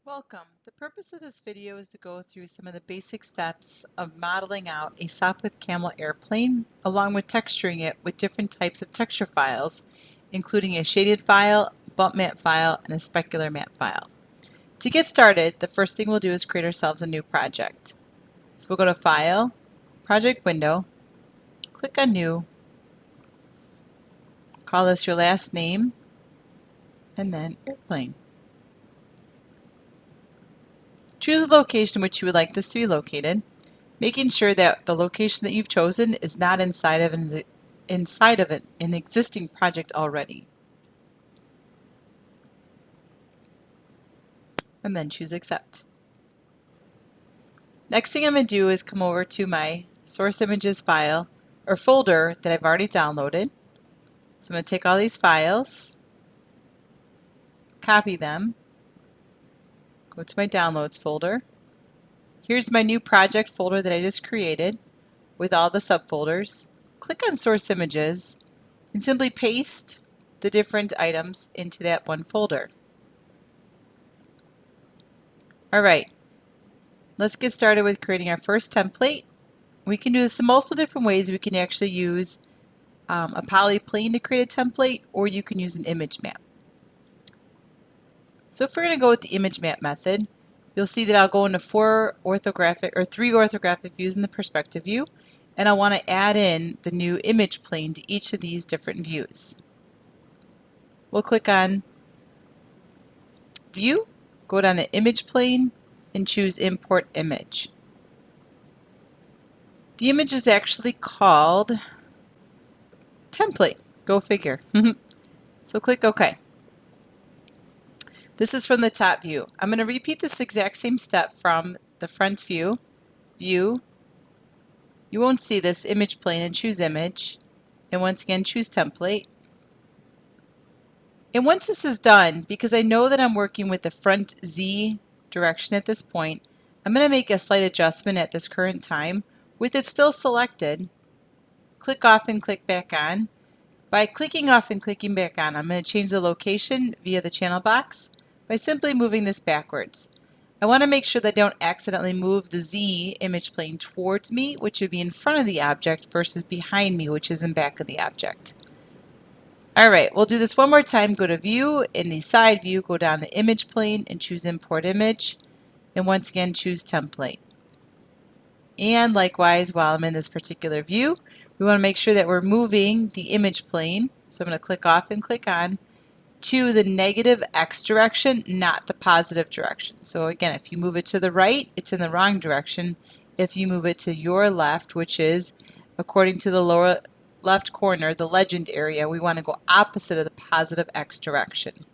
Welcome. The purpose of this video is to go through some of the basic steps of modeling out a Sopwith camel airplane, along with texturing it with different types of texture files, including a shaded file, bump matte file, and a specular matte file. To get started, the first thing we'll do is create ourselves a new project. So we'll go to File, Project Window, click on New, call this your last name, and then Airplane. Choose the location in which you would like this to be located, making sure that the location that you've chosen is not inside of an existing project already. And then choose Accept. Next thing I'm going to do is come over to my source images file or folder that I've already downloaded. So I'm going to take all these files, copy them, go to my downloads folder. Here's my new project folder that I just created with all the subfolders. Click on source images and simply paste the different items into that one folder. Alright, let's get started with creating our first template. We can do this in multiple different ways. We can actually use a polyplane to create a template, or you can use an image map. So if we're going to go with the image map method, you'll see that I'll go into three orthographic views in the perspective view, and I want to add in the new image plane to each of these different views. We'll click on View, go down to Image Plane, and choose Import Image. The image is actually called Template. Go figure. So click OK. This is from the top view. I'm going to repeat this exact same step from the front view. You won't see this image plane, and choose Image. And once again, choose Template. And once this is done, because I know that I'm working with the front Z direction at this point, I'm going to make a slight adjustment at this current time. With it still selected, click off and click back on. By clicking off and clicking back on, I'm going to change the location via the channel box by simply moving this backwards. I want to make sure that I don't accidentally move the Z image plane towards me, which would be in front of the object, versus behind me, which is in back of the object. Alright, we'll do this one more time. Go to View, in the side view, go down to Image Plane and choose Import Image, and once again choose Template. And likewise, while I'm in this particular view, we want to make sure that we're moving the image plane, so I'm going to click off and click on, to the negative X direction, not the positive direction. So again, if you move it to the right, it's in the wrong direction. If you move it to your left, which is according to the lower left corner, the legend area, we want to go opposite of the positive X direction.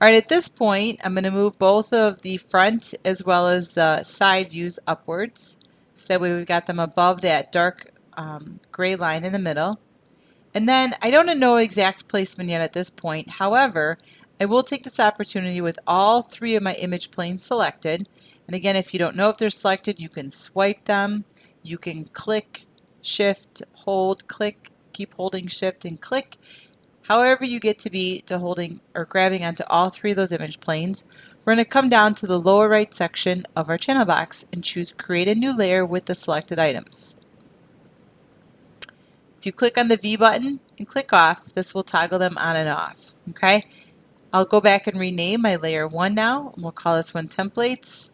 Alright, at this point, I'm going to move both of the front as well as the side views upwards. So that way we've got them above that dark gray line in the middle. And then I don't know exact placement yet at this point. However, I will take this opportunity with all three of my image planes selected. And again, if you don't know if they're selected, you can swipe them. You can click, shift, hold, click, keep holding shift and click. However you get to be to holding or grabbing onto all three of those image planes. We're going to come down to the lower right section of our channel box and choose Create a New Layer with the selected items. If you click on the V button and click off, this will toggle them on and off. Okay, I'll go back and rename my layer 1 now, and we'll call this one Templates,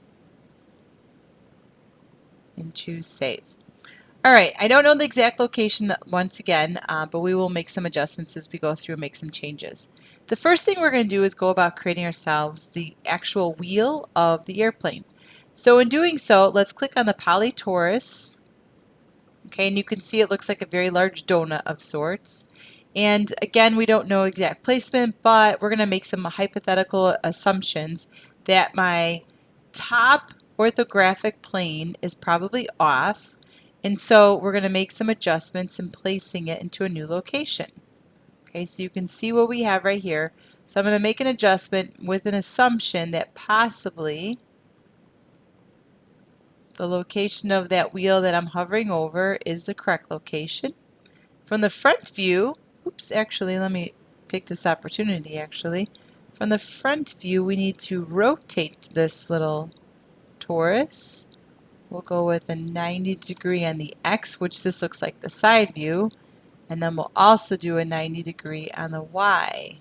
and choose Save. Alright, I don't know the exact location once again, but we will make some adjustments as we go through and make some changes. The first thing we're going to do is go about creating ourselves the actual wheel of the airplane. So in doing so, let's click on the Poly Torus. Okay, and you can see it looks like a very large donut of sorts. And again, we don't know exact placement, but we're going to make some hypothetical assumptions that my top orthographic plane is probably off. And so we're going to make some adjustments in placing it into a new location. Okay, so you can see what we have right here. So I'm going to make an adjustment with an assumption that possibly the location of that wheel that I'm hovering over is the correct location. From the front view, oops, actually, let me take this opportunity From the front view, we need to rotate this little torus. We'll go with a 90-degree on the X, which this looks like the side view, and then we'll also do a 90-degree on the Y.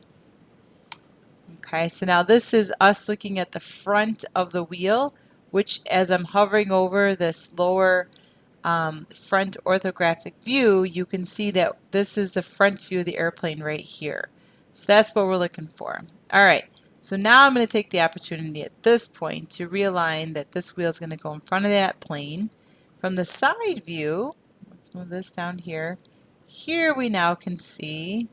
Okay, so now this is us looking at the front of the wheel, which as I'm hovering over this lower front orthographic view, you can see that this is the front view of the airplane right here. So that's what we're looking for. All right, so now I'm going to take the opportunity at this point to realign that this wheel is going to go in front of that plane. From the side view, let's move this down here. Here we now can see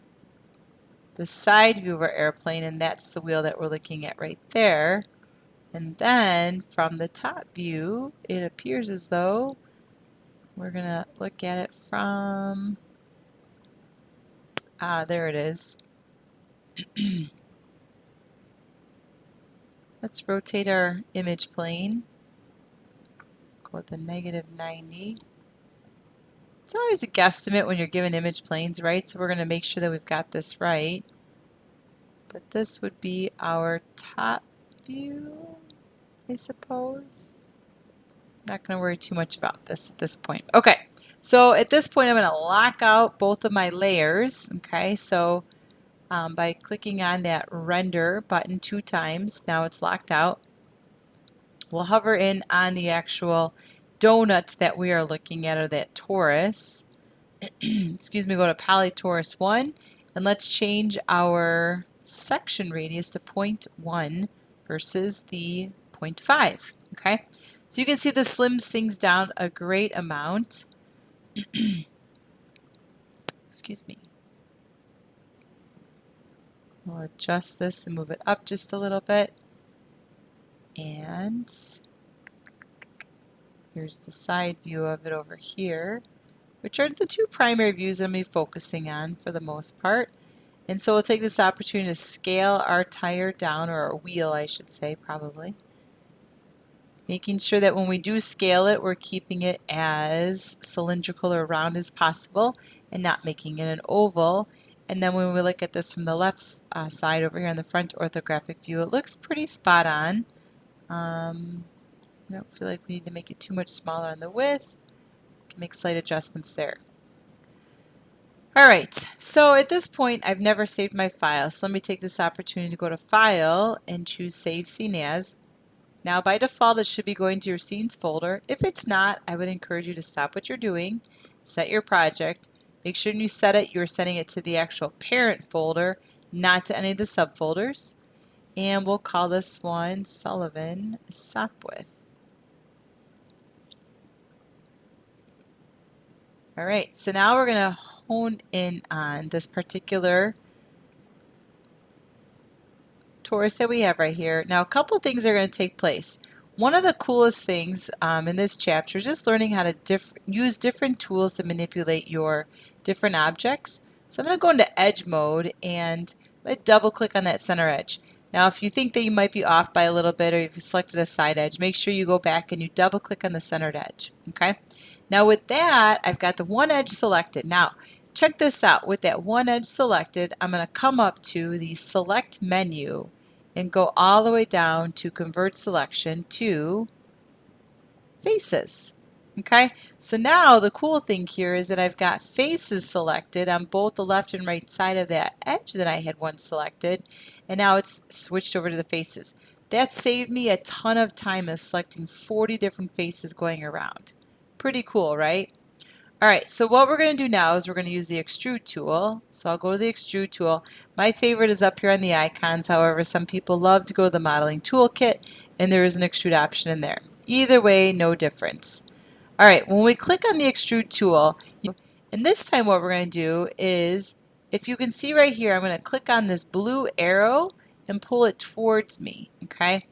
the side view of our airplane, and that's the wheel that we're looking at right there. And then from the top view, it appears as though we're going to look at it from, there it is. Let's rotate our image plane. Go with a -90. It's always a guesstimate when you're given image planes, right? So we're going to make sure that we've got this right. But this would be our top view, I suppose. I'm not going to worry too much about this at this point. Okay, so at this point I'm going to lock out both of my layers. Okay, so by clicking on that render button 2 times, now it's locked out. We'll hover in on the actual donut that we are looking at, or that torus. Excuse me, go to Poly Torus 1, and let's change our section radius to 0.1 versus the 0.5. Okay, so you can see this slims things down a great amount. Excuse me. We'll adjust this and move it up just a little bit. And here's the side view of it over here, which are the 2 primary views I'm going to be focusing on for the most part. And so we'll take this opportunity to scale our tire down, or our wheel I should say, probably. Making sure that when we do scale it, we're keeping it as cylindrical or round as possible and not making it an oval. And then when we look at this from the left side over here on the front orthographic view, it looks pretty spot on. I don't feel like we need to make it too much smaller on the width. We can make slight adjustments there. Alright, so at this point I've never saved my file, so let me take this opportunity to go to File and choose Save Scene As. Now by default it should be going to your Scenes folder. If it's not, I would encourage you to stop what you're doing, set your project, make sure when you set it, you're setting it to the actual parent folder, not to any of the subfolders. And we'll call this one Sullivan Sopwith. Alright, so now we're going to hone in on this particular torus that we have right here. Now a couple of things are going to take place. One of the coolest things in this chapter is just learning how to use different tools to manipulate your different objects. So I'm going to go into edge mode and double click on that center edge. Now if you think that you might be off by a little bit, or if you selected a side edge, make sure you go back and you double click on the centered edge. Okay. Now with that, I've got the one edge selected. Now check this out. With that one edge selected, I'm going to come up to the select menu and go all the way down to convert selection to faces. Okay, so now the cool thing here is that I've got faces selected on both the left and right side of that edge that I had once selected, and now it's switched over to the faces. That saved me a ton of time of selecting 40 different faces going around. Pretty cool, right? Alright, so what we're going to do now is we're going to use the extrude tool. So I'll go to the extrude tool. My favorite is up here on the icons. However, some people love to go to the modeling toolkit, and there is an extrude option in there. Either way, no difference. Alright, when we click on the extrude tool, and this time what we're going to do is, if you can see right here, I'm going to click on this blue arrow and pull it towards me. Okay.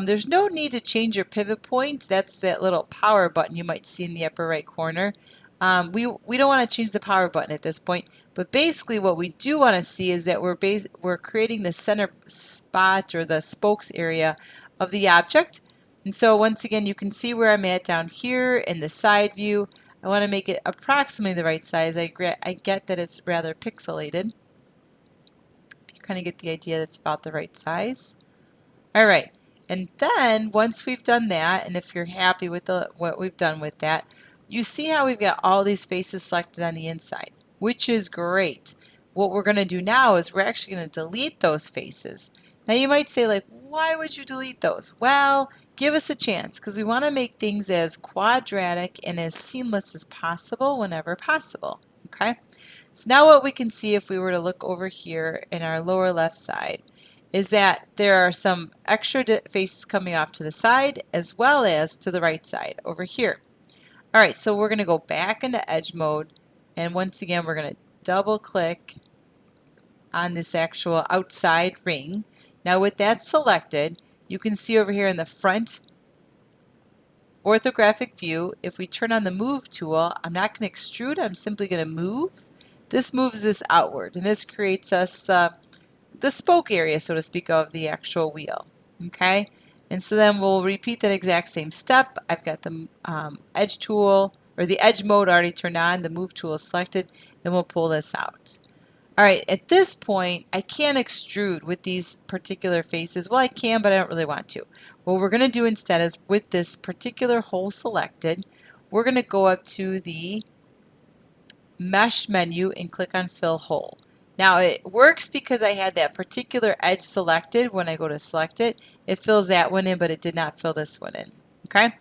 There's no need to change your pivot point. That's that little power button you might see in the upper right corner. We don't want to change the power button at this point, but basically what we do want to see is that we're creating the center spot, or the spokes area of the object. And so once again, you can see where I'm at down here in the side view. I want to make it approximately the right size. I get that it's rather pixelated Kind of get the idea that's about the right size. All right, and then once we've done that, and if you're happy with what we've done with that, you see how we've got all these faces selected on the inside, which is great. What we're going to do now is we're actually going to delete those faces. Now you might say, like, why would you delete those? Well, give us a chance, because we want to make things as quadratic and as seamless as possible whenever possible. Okay, so now what we can see if we were to look over here in our lower left side is that there are some extra faces coming off to the side as well as to the right side over here. All right, so we're going to go back into edge mode, and once again we're going to double click on this actual outside ring. Now with that selected, you can see over here in the front orthographic view, if we turn on the move tool, I'm not going to extrude, I'm simply going to move. This moves this outward, and this creates us the spoke area, so to speak, of the actual wheel. Okay, and so then we'll repeat that exact same step. I've got the edge tool, or the edge mode already turned on, the move tool is selected, and we'll pull this out. All right, at this point, I can't extrude with these particular faces. Well, I can, but I don't really want to. What we're going to do instead is with this particular hole selected, we're going to go up to the mesh menu and click on fill hole. Now it works because I had that particular edge selected. When I go to select it, it fills that one in, but it did not fill this one in. Okay?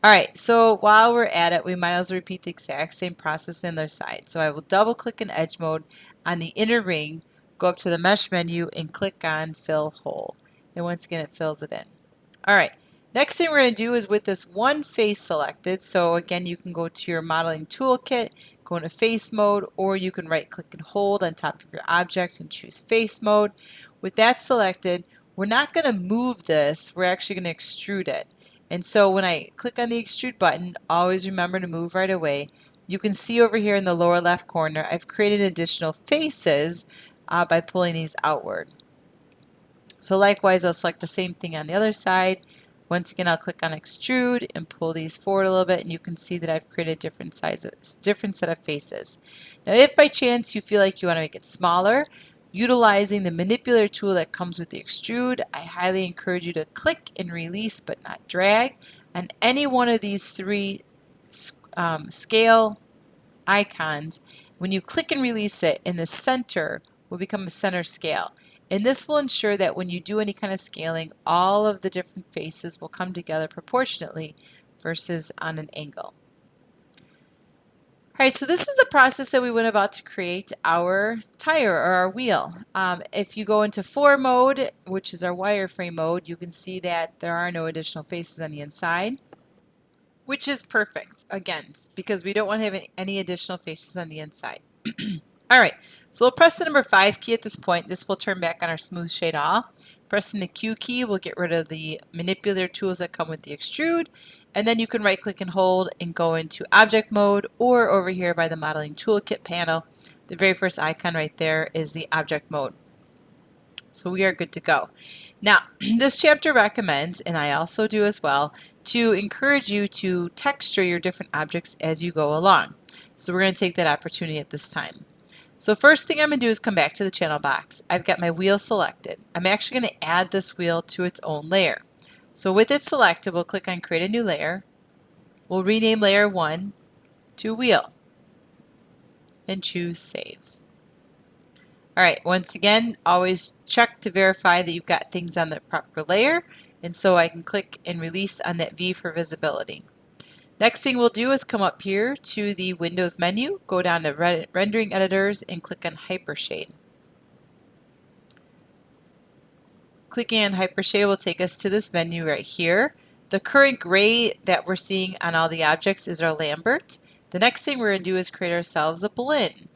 All right, so while we're at it, we might as well repeat the exact same process on the other side. So I will double click in edge mode on the inner ring, go up to the mesh menu and click on fill hole. And once again, it fills it in. All right, next thing we're going to do is with this one face selected. So again, you can go to your modeling toolkit, go into face mode, or you can right click and hold on top of your object and choose face mode. With that selected, we're not going to move this, we're actually going to extrude it. And so when I click on the extrude button, always remember to move right away. You can see over here in the lower left corner, I've created additional faces by pulling these outward. So likewise, I'll select the same thing on the other side. Once again, I'll click on extrude and pull these forward a little bit, and you can see that I've created different sizes, different set of faces. Now, if by chance you feel like you want to make it smaller, utilizing the manipulator tool that comes with the extrude, I highly encourage you to click and release but not drag on any one of these three scale icons. When you click and release it, in the center will become a center scale. And this will ensure that when you do any kind of scaling, all of the different faces will come together proportionately versus on an angle. All right, so this is the process that we went about to create our tire or our wheel. If you go into 4 mode, which is our wireframe mode, you can see that there are no additional faces on the inside, which is perfect, again, because we don't want to have any additional faces on the inside. All right, so we'll press the number 5 key at this point. This will turn back on our smooth shade all. Pressing the Q key will get rid of the manipulator tools that come with the extrude. And then you can right click and hold and go into object mode, or over here by the modeling toolkit panel, the very first icon right there is the object mode. So we are good to go. Now, this chapter recommends, and I also do as well, to encourage you to texture your different objects as you go along. So we're going to take that opportunity at this time. So first thing I'm going to do is come back to the channel box. I've got my wheel selected. I'm actually going to add this wheel to its own layer. So with it selected, we'll click on create a new layer. We'll rename layer 1 to wheel and choose save. All right, once again, always check to verify that you've got things on the proper layer, and so I can click and release on that V for visibility. Next thing we'll do is come up here to the Windows menu, go down to Rendering Editors, and click on Hypershade. Clicking on Hypershade will take us to this menu right here. The current gray that we're seeing on all the objects is our Lambert. The next thing we're going to do is create ourselves a blend.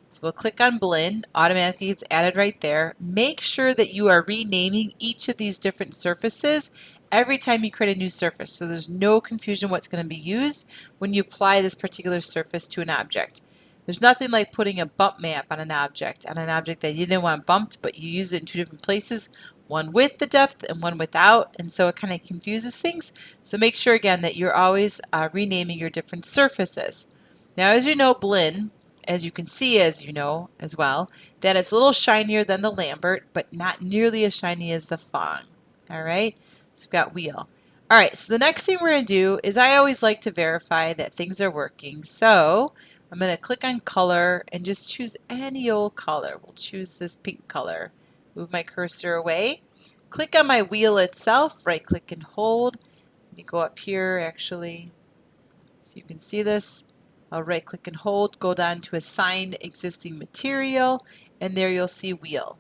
So we'll click on blend, automatically it's added right there. Make sure that you are renaming each of these different surfaces every time you create a new surface, so there's no confusion what's going to be used when you apply this particular surface to an object. There's nothing like putting a bump map on an object that you didn't want bumped, but you use it in 2 different places, one with the depth and one without, and so it kind of confuses things. So make sure again that you're always renaming your different surfaces. Now, as you know, blend as you can see, as you know as well, that it's a little shinier than the Lambert, but not nearly as shiny as the Fong. All right, so we've got wheel. All right, so the next thing we're going to do is I always like to verify that things are working. So I'm going to click on color and just choose any old color. We'll choose this pink color. Move my cursor away. Click on my wheel itself, right click and hold. Let me go up here actually so you can see this. I'll right click and hold, go down to assign existing material, and there you'll see wheel.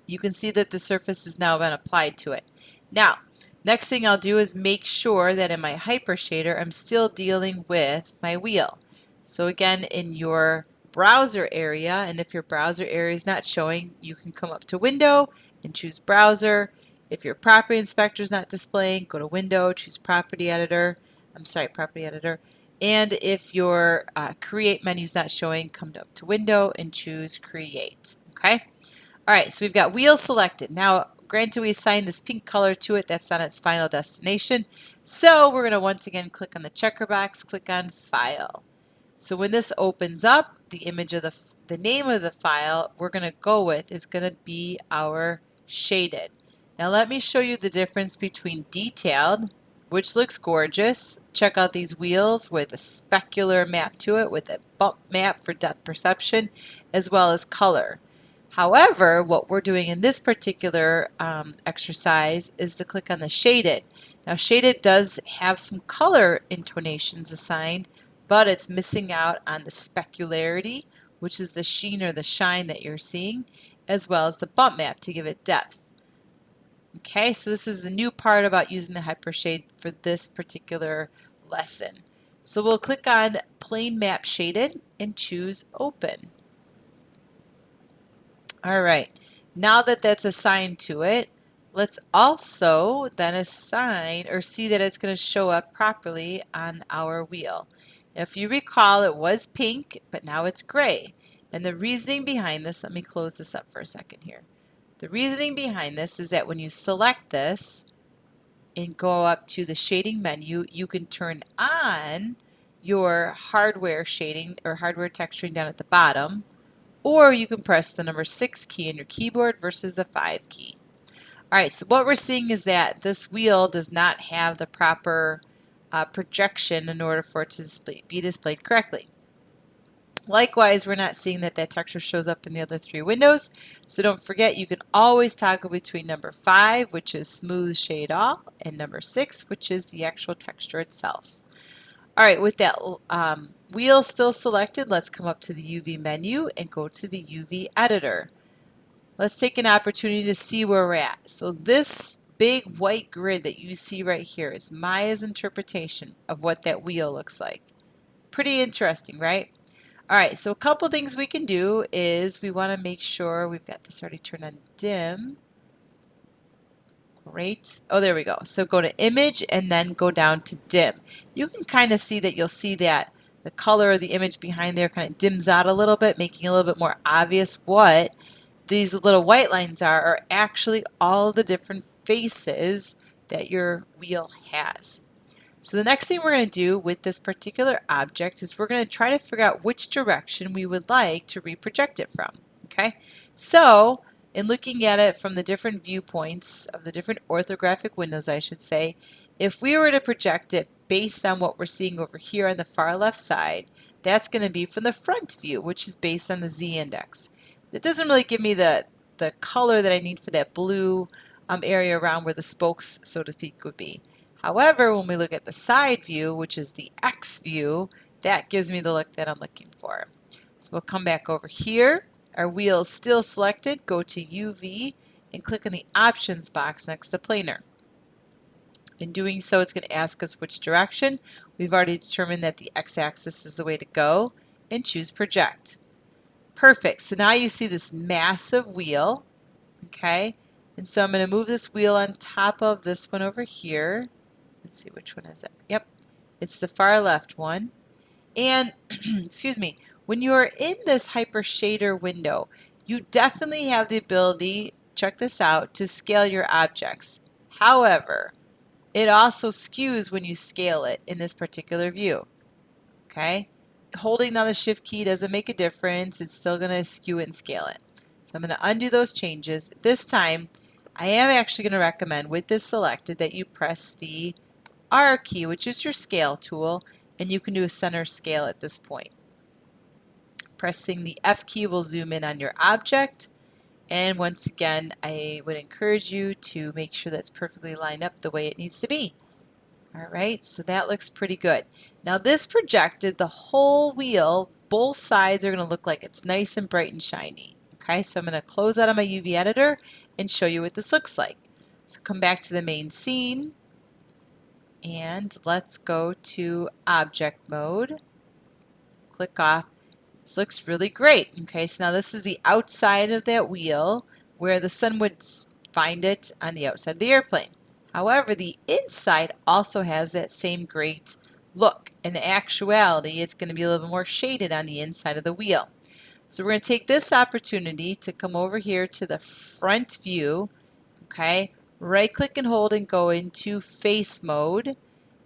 You can see that the surface has now been applied to it. Now, next thing I'll do is make sure that in my hyper shader I'm still dealing with my wheel. So again, in your browser area, and if your browser area is not showing, you can come up to Window and choose Browser. If your property inspector is not displaying, go to Window, choose Property Editor. Property Editor. And if your Create menu is not showing, come up to Window and choose Create. Okay. All right, so we've got wheel selected. Now, granted, we assigned this pink color to it. That's on its final destination. So we're going to once again click on the checker box, click on File. So when this opens up, the image of the name of the file we're going to go with is going to be our shaded. Now let me show you the difference between detailed, which looks gorgeous. Check out these wheels with a specular map to it, with a bump map for depth perception, as well as color. However, what we're doing in this particular exercise is to click on the shaded. Now shaded does have some color intonations assigned, but it's missing out on the specularity, which is the sheen or the shine that you're seeing, as well as the bump map to give it depth. Okay, so this is the new part about using the hypershade for this particular lesson. So we'll click on Plane Map Shaded and choose Open. All right, now that that's assigned to it, let's also then assign or see that it's going to show up properly on our wheel. Now, if you recall, it was pink, but now it's gray. And the reasoning behind this, let me close this up for a second here. The reasoning behind this is that when you select this and go up to the shading menu, you can turn on your hardware shading or hardware texturing down at the bottom, or you can press the number 6 key on your keyboard versus the 5 key. All right, so what we're seeing is that this wheel does not have the proper projection in order for it to be displayed correctly. Likewise, we're not seeing that texture shows up in the other 3 windows. So don't forget, you can always toggle between number 5, which is smooth shade all, and number 6, which is the actual texture itself. All right, with that wheel still selected, let's come up to the UV menu and go to the UV editor. Let's take an opportunity to see where we're at. So this big white grid that you see right here is Maya's interpretation of what that wheel looks like. Pretty interesting, right? All right, so a couple things we can do is we want to make sure we've got this already turned on dim. Great. Oh, there we go. So go to image and then go down to dim. You can kind of see that you'll see that the color of the image behind there kind of dims out a little bit, making it a little bit more obvious what these little white lines are actually all the different faces that your wheel has. So the next thing we're going to do with this particular object is we're going to try to figure out which direction we would like to reproject it from. Okay, so in looking at it from the different viewpoints of the different orthographic windows, I should say, if we were to project it based on what we're seeing over here on the far left side, that's going to be from the front view, which is based on the z-index. It doesn't really give me the color that I need for that blue area around where the spokes, so to speak, would be. However, when we look at the side view, which is the X view, that gives me the look that I'm looking for. So we'll come back over here. Our wheel is still selected. Go to UV and click on the options box next to planar. In doing so, it's going to ask us which direction. We've already determined that the x-axis is the way to go, and choose project. Perfect. So now you see this massive wheel. Okay, and so I'm going to move this wheel on top of this one over here. Let's see, which one is it? Yep, it's the far left one. And excuse me, when you're in this hyper shader window, you definitely have the ability, check this out, to scale your objects. However, it also skews when you scale it in this particular view. Okay, holding down the shift key doesn't make a difference. It's still going to skew it and scale it. So I'm going to undo those changes. This time, I am actually going to recommend with this selected that you press the R key, which is your scale tool, and you can do a center scale at this point. Pressing the F key will zoom in on your object. And once again, I would encourage you to make sure that's perfectly lined up the way it needs to be. All right, so that looks pretty good. Now this projected the whole wheel, both sides are going to look like it's nice and bright and shiny. Okay, so I'm going to close out of my UV editor and show you what this looks like. So come back to the main scene and let's go to object mode. Click off. This looks really great. Okay, so now this is the outside of that wheel where the sun would find it on the outside of the airplane. However, the inside also has that same great look. In actuality, it's going to be a little bit more shaded on the inside of the wheel. So we're going to take this opportunity to come over here to the front view. Okay, right click and hold and go into face mode.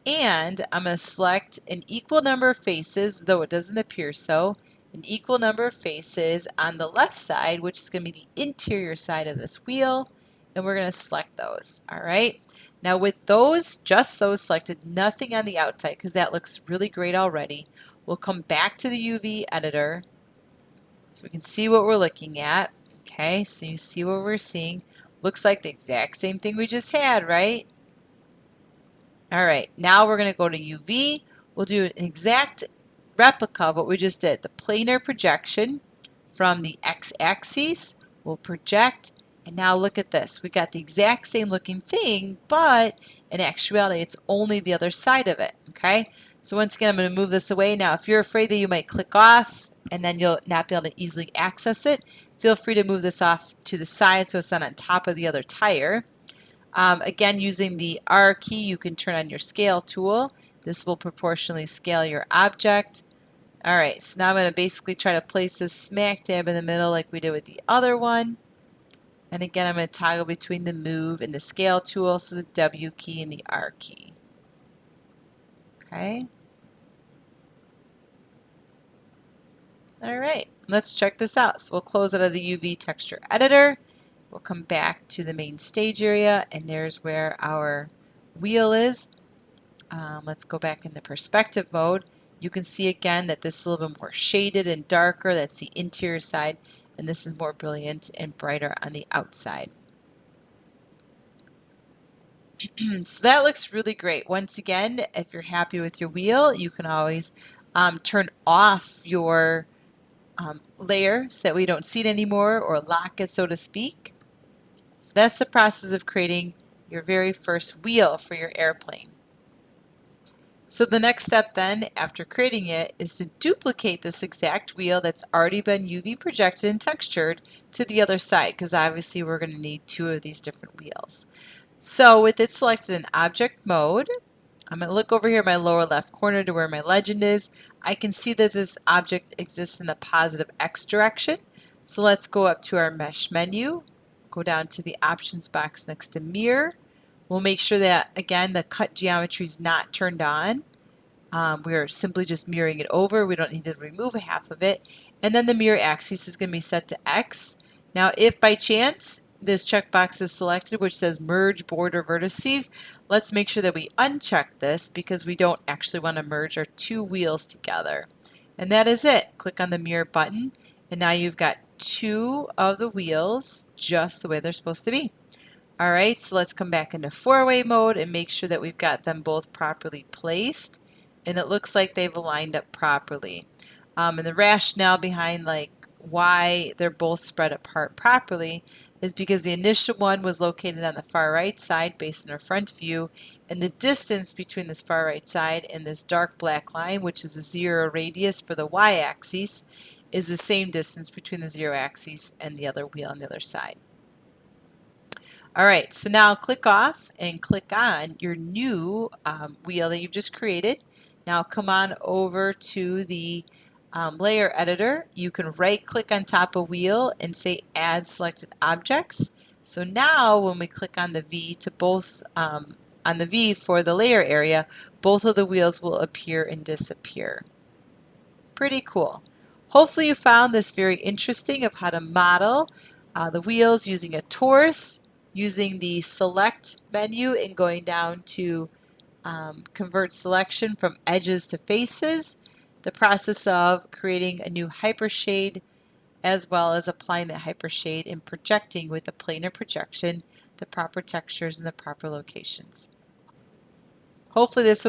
And I'm going to select an equal number of faces, though it doesn't appear so, an equal number of faces on the left side, which is going to be the interior side of this wheel, and we're going to select those. All right. Now with those, just those selected, nothing on the outside because that looks really great already. We'll come back to the UV editor so we can see what we're looking at. Okay, so you see what we're seeing. Looks like the exact same thing we just had, right? All right, now we're going to go to UV. We'll do an exact replica of what we just did. The planar projection from the x-axis will project. And now look at this. We got the exact same looking thing, but in actuality, it's only the other side of it. Okay? So once again, I'm going to move this away. Now, if you're afraid that you might click off and then you'll not be able to easily access it, feel free to move this off to the side so it's not on top of the other tire. Again, using the R key, you can turn on your scale tool. This will proportionally scale your object. All right, so now I'm going to basically try to place this smack dab in the middle like we did with the other one. And again, I'm going to toggle between the move and the scale tool, so the W key and the R key. Okay. All right, let's check this out. So we'll close out of the UV texture editor. We'll come back to the main stage area, and there's where our wheel is. Let's go back into perspective mode. You can see again that this is a little bit more shaded and darker. That's the interior side, and this is more brilliant and brighter on the outside. So that looks really great. Once again, if you're happy with your wheel, you can always turn off your layer so that we don't see it anymore, or lock it, so to speak. So that's the process of creating your very first wheel for your airplane. So the next step then, after creating it, is to duplicate this exact wheel that's already been UV projected and textured to the other side, because obviously we're going to need two of these different wheels. So with it selected in object mode, I'm going to look over here in my lower left corner to where my legend is. I can see that this object exists in the positive X direction. So let's go up to our mesh menu, go down to the options box next to mirror. We'll make sure that, again, the cut geometry is not turned on. We are simply just mirroring it over. We don't need to remove half of it. And then the mirror axis is going to be set to X. Now, if by chance this checkbox is selected, which says merge border vertices, let's make sure that we uncheck this because we don't actually want to merge our two wheels together. And that is it. Click on the mirror button, and now you've got two of the wheels just the way they're supposed to be. All right, so let's come back into four-way mode and make sure that we've got them both properly placed. And it looks like they've aligned up properly. And the rationale behind why they're both spread apart properly is because the initial one was located on the far right side based on our front view, and the distance between this far right side and this dark black line, which is a 0 radius for the y-axis, is the same distance between the 0 axis and the other wheel on the other side. All right, so now click off and click on your new wheel that you've just created. Now come on over to the layer editor. You can right click on top of wheel and say add selected objects. So now when we click on the V to both, on the V for the layer area, both of the wheels will appear and disappear. Pretty cool. Hopefully you found this very interesting of how to model the wheels using a torus, using the select menu and going down to convert selection from edges to faces, the process of creating a new hypershade, as well as applying that hypershade and projecting with a planar projection the proper textures in the proper locations. Hopefully this